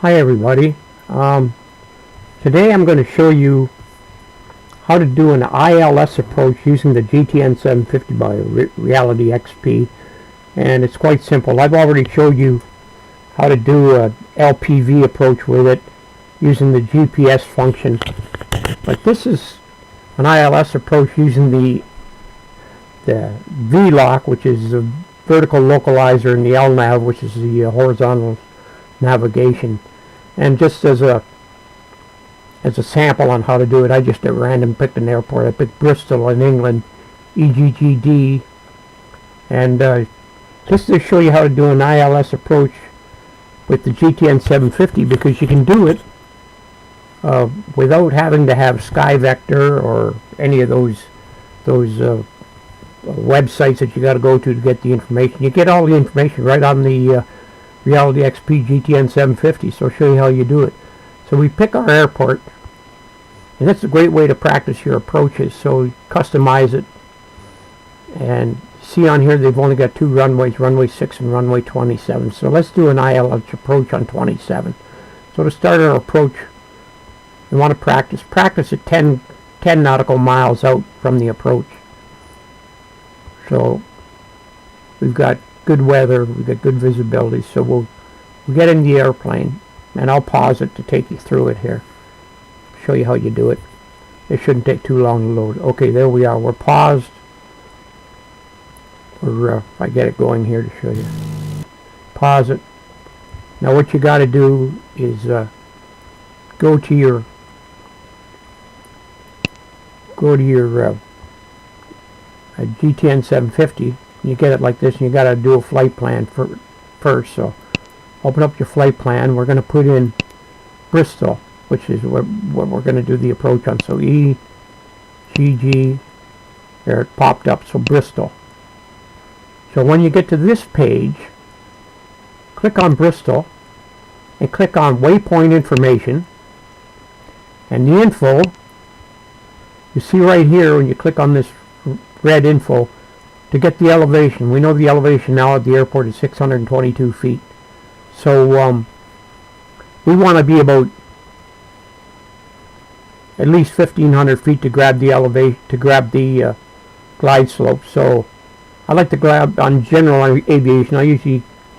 Hi everybody. Today I'm going to show you how to do an ILS approach using the GTN 750 by RealityXP, and it's quite simple. I've already showed you how to do a LPV approach with it using the GPS function, but this is an ILS approach using the V-lock, which is the vertical localizer, and the LNAV, which is the horizontal navigation. And just as a sample on how to do it, I just at random picked an airport. I picked Bristol in England, EGGD, and just to show you how to do an ILS approach with the GTN 750, because you can do it without having to have SkyVector or any of those websites that you got to go to get the information. You get all the information right on the RealityXP GTN 750. So I'll show you how you do it. So we pick our airport, and that's a great way to practice your approaches. So customize it, and see on here they've only got two runways, runway 6 and runway 27. So let's do an ILS approach on 27. So to start our approach, we want to practice at 10 nautical miles out from the approach. So we've got good weather, we've got good visibility, so we'll get in the airplane, and I'll pause it to take you through it here, show you how you do it. It shouldn't take too long to load. Okay, there we are. We're paused. If I get it going here to show you. Pause it. Now what you got to do is go to your GTN 750. You get it like this, and you got to do a flight plan first. So open up your flight plan. We're going to put in Bristol, which is what we're going to do the approach on. So EGG, there it popped up, so Bristol. So when you get to this page, click on Bristol and click on waypoint information, and the info you see right here when you click on this red info. To get the elevation, we know the elevation now at the airport is 622 feet. So we want to be about at least 1,500 feet to grab the elevation, to grab the glide slope. So I like to grab on general aviation.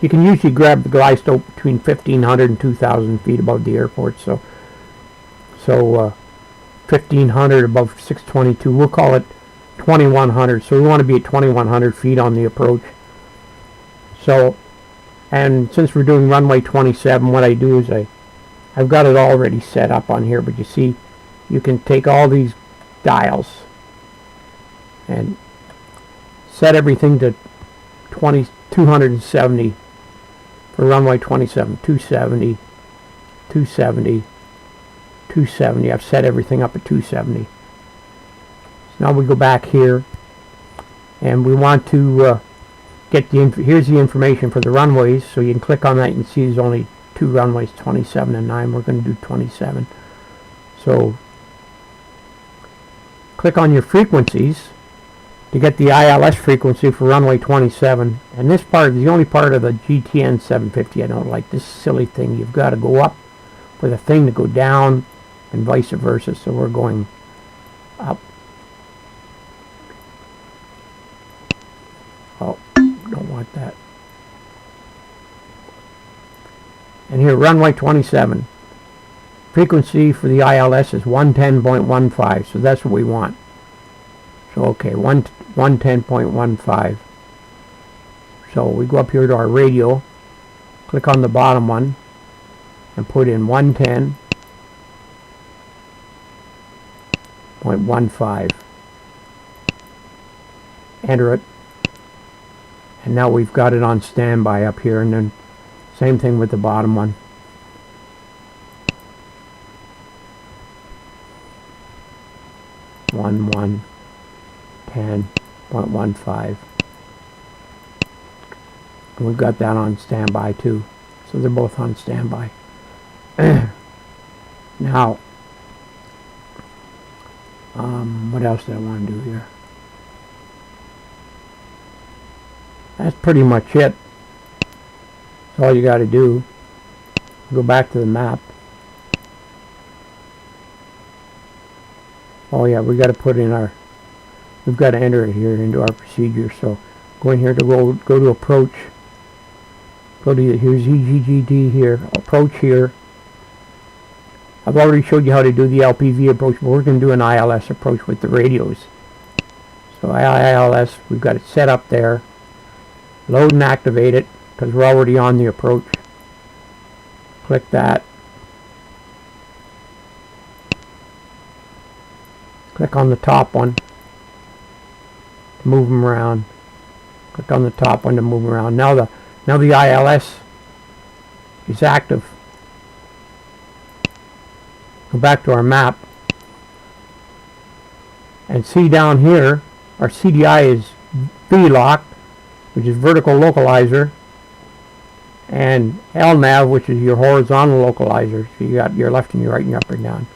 You can usually grab the glide slope between 1,500 and 2,000 feet above the airport. So 1,500 above 622. We'll call it 2,100. So we want to be at 2,100 feet on the approach. So, and since we're doing runway 27, what I do is I've got it already set up on here, but you see you can take all these dials and set everything to 270 for runway 27, 270, 270, 270. I've set everything up at 270. Now we go back here, and we want to get here's the information for the runways. So you can click on that. You can see there's only two runways, 27 and 9. We're going to do 27. So click on your frequencies to get the ILS frequency for runway 27. And this part is the only part of the GTN 750 I don't like. This silly thing. You've got to go up for the thing to go down, and vice versa. So we're going up. Oh, don't want that. And here, runway 27. Frequency for the ILS is 110.15, so that's what we want. So, okay, 110.15. So we go up here to our radio, click on the bottom one, and put in 110.15. Enter it. And now we've got it on standby up here, and then same thing with the bottom one. One 10.15. And we've got that on standby too. So they're both on standby. Now, what else did I want to do here? That's pretty much it. That's all you got to do. Go back to the map. Oh yeah, we got to put in our, we've got to enter it here into our procedure. So go in here to go to approach. Go to, here's EGGD here, approach here. I've already showed you how to do the LPV approach, but we're going to do an ILS approach with the radios. So ILS, we've got it set up there. Load and activate it, because we're already on the approach. Click that. Click on the top one to move them around. Click on the top one to move them around. Now the ILS is active. Go back to our map and see down here our CDI is VLOC, which is vertical localizer, and LNAV, which is your horizontal localizer. So you got your left and your right and your up and down.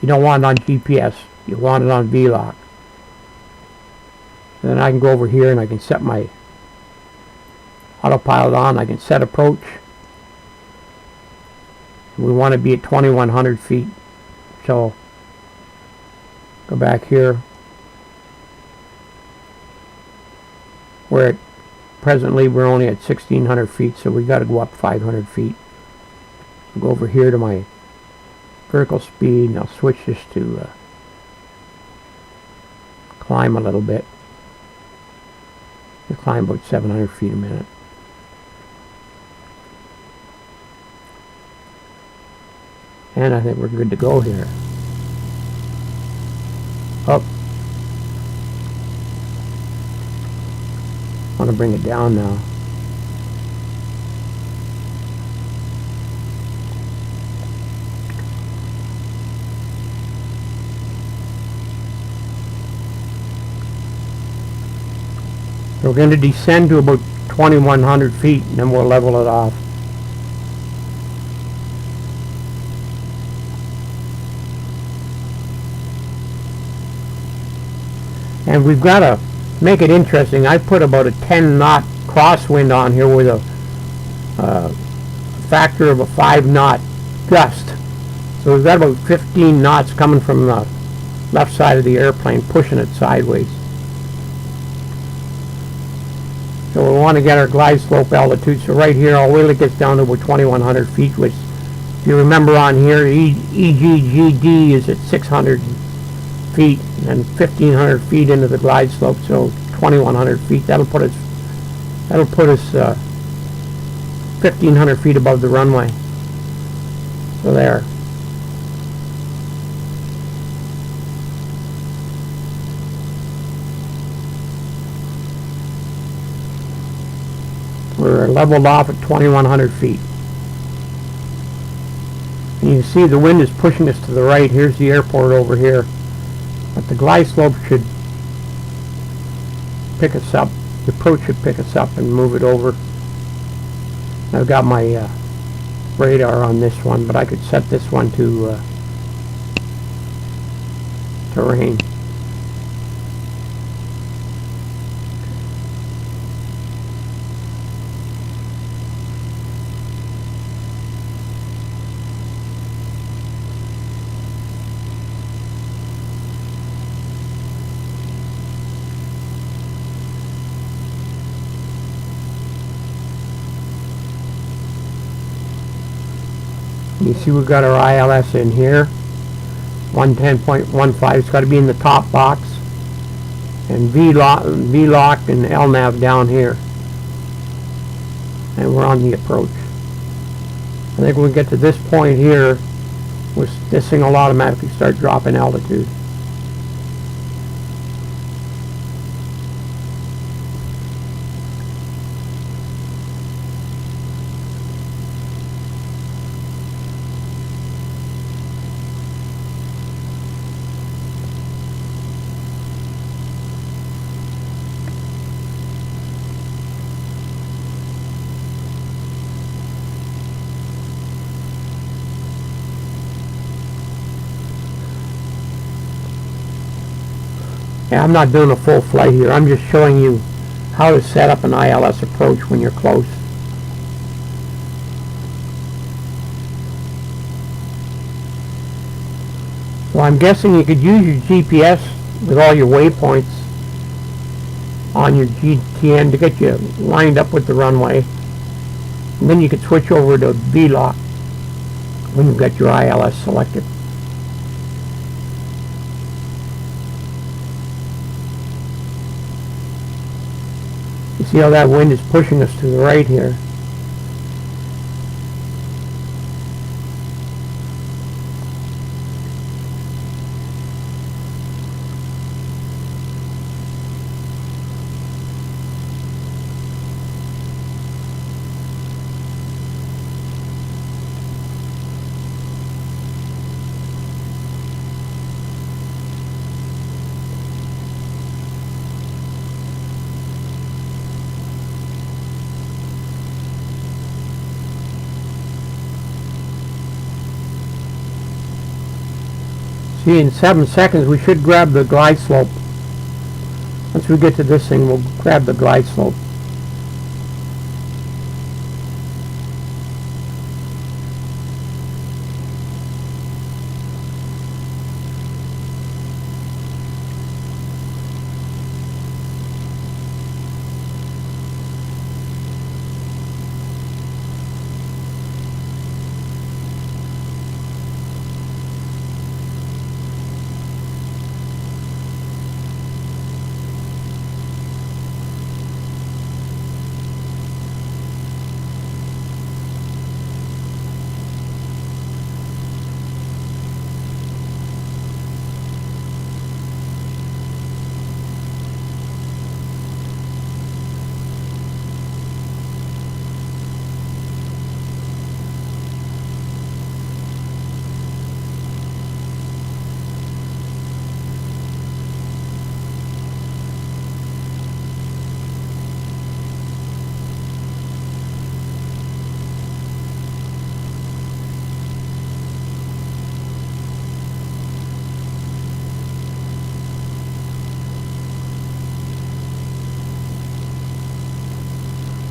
You don't want it on GPS, you want it on VLOC. And then I can go over here and I can set my autopilot on. I can set approach. We want to be at 2100 feet. So go back here. Presently we're only at 1600 feet, so we got to go up 500 feet. I'll go over here to my vertical speed and I'll switch this to climb a little bit. We climb about 700 feet a minute. And I think we're good to go here. Up. I want to bring it down now. So we're going to descend to about 2100 feet and then we'll level it off. And we've got to make it interesting. I put about a 10 knot crosswind on here with a factor of a 5 knot gust. So we've got about 15 knots coming from the left side of the airplane, pushing it sideways. So we want to get our glide slope altitude. So right here, I'll wait till it gets down to about 2100 feet, which, if you remember on here, EGGD is at 600 feet and 1500 feet into the glide slope, so 2100 feet. That'll put us 1500 feet above the runway. So there. We're leveled off at 2100 feet. And you can see the wind is pushing us to the right. Here's the airport over here. But the glide slope should pick us up. The approach should pick us up and move it over. I've got my radar on this one, but I could set this one to terrain. You see we've got our ILS in here, 110.15. It's got to be in the top box, and VLOC and LNAV down here, and we're on the approach. I think when we get to this point here, this thing will automatically start dropping altitude. Yeah, I'm not doing a full flight here. I'm just showing you how to set up an ILS approach when you're close. So I'm guessing you could use your GPS with all your waypoints on your GTN to get you lined up with the runway. And then you could switch over to VLOC when you've got your ILS selected. You see how that wind is pushing us to the right here. See, in 7 seconds we should grab the glide slope. Once we get to this thing, we'll grab the glide slope.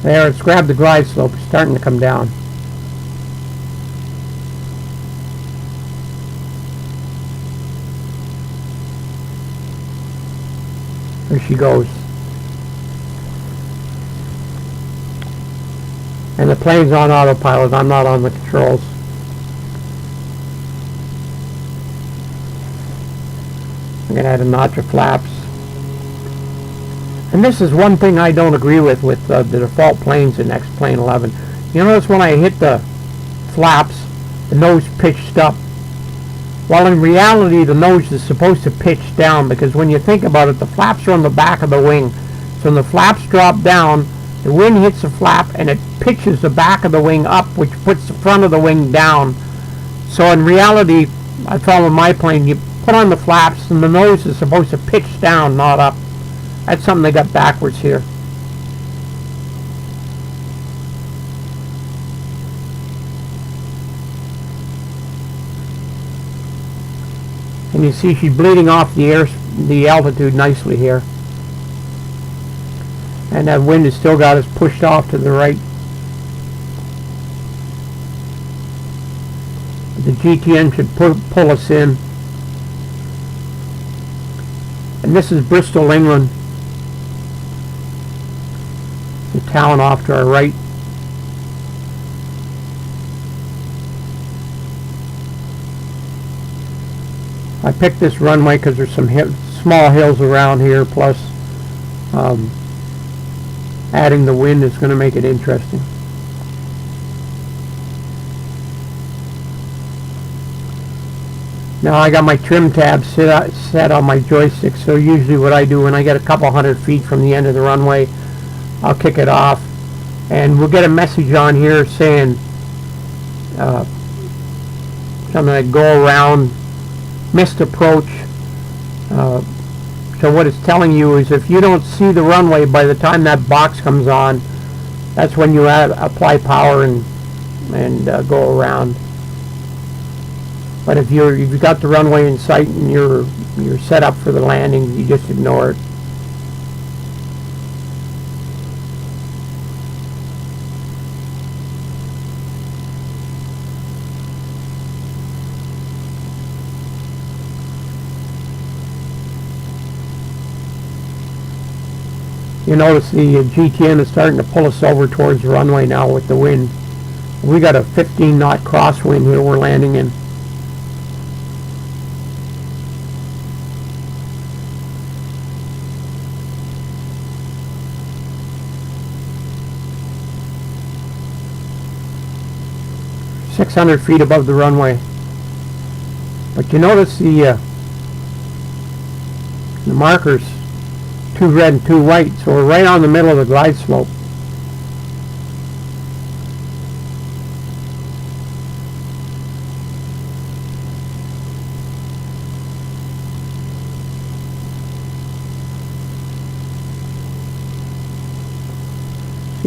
There, it's grabbed the glide slope. It's starting to come down. There she goes. And the plane's on autopilot. I'm not on the controls. I'm going to add a notch of flaps. And this is one thing I don't agree with the default planes in X-Plane 11. You notice when I hit the flaps, the nose pitched up. While in reality, the nose is supposed to pitch down, because when you think about it, the flaps are on the back of the wing. So when the flaps drop down, the wind hits the flap and it pitches the back of the wing up, which puts the front of the wing down. So in reality, I follow my plane, you put on the flaps and the nose is supposed to pitch down, not up. That's something they got backwards here. And you see she's bleeding off the altitude nicely here. And that wind has still got us pushed off to the right. The GTN should pull us in. And this is Bristol, England. The town off to our right. I picked this runway because there's some small hills around here, plus adding the wind is going to make it interesting. Now I got my trim tabs set on my joystick, so usually what I do when I get a couple hundred feet from the end of the runway, I'll kick it off, and we'll get a message on here saying something like go around, missed approach. So what it's telling you is if you don't see the runway by the time that box comes on, that's when you apply power and go around. But if you've got the runway in sight and you're set up for the landing, you just ignore it. You notice the GTN is starting to pull us over towards the runway now with the wind. We got a 15 knot crosswind here we're landing in. .600 feet above the runway. But you notice the markers, 2 red and 2 white, so we're right on the middle of the glide slope.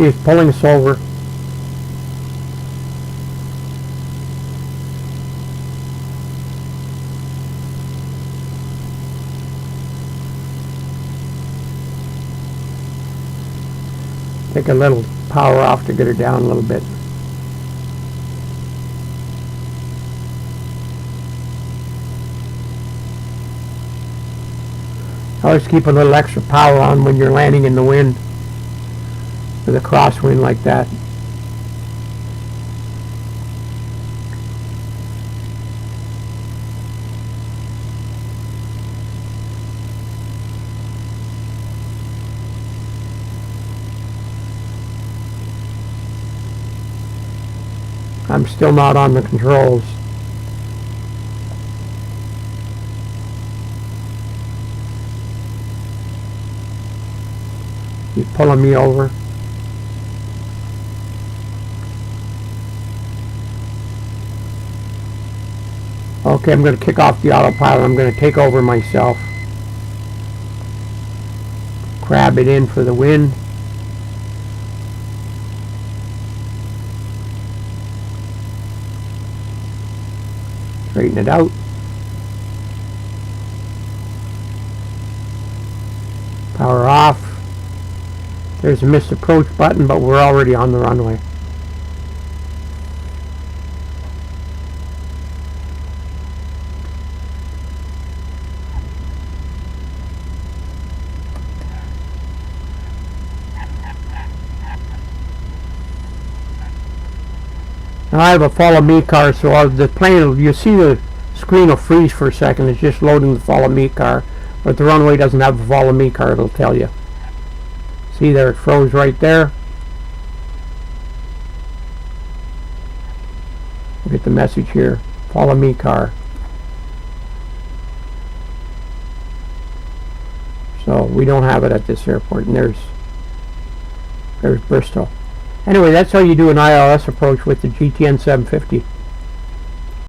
See, it's pulling us over. Take a little power off to get her down a little bit. Always keep a little extra power on when you're landing in the wind with a crosswind like that. I'm still not on the controls. He's pulling me over. Okay, I'm going to kick off the autopilot. I'm going to take over myself. Crab it in for the wind. Straighten it out. Power off. There's a missed approach button, but we're already on the runway. Now I have a follow me car, so the plane, you see the screen will freeze for a second. It's just loading the follow me car, but the runway doesn't have a follow me car, it'll tell you. See there, it froze right there. We'll get the message here, follow me car. So we don't have it at this airport, and there's Bristol. Anyway, that's how you do an ILS approach with the GTN 750.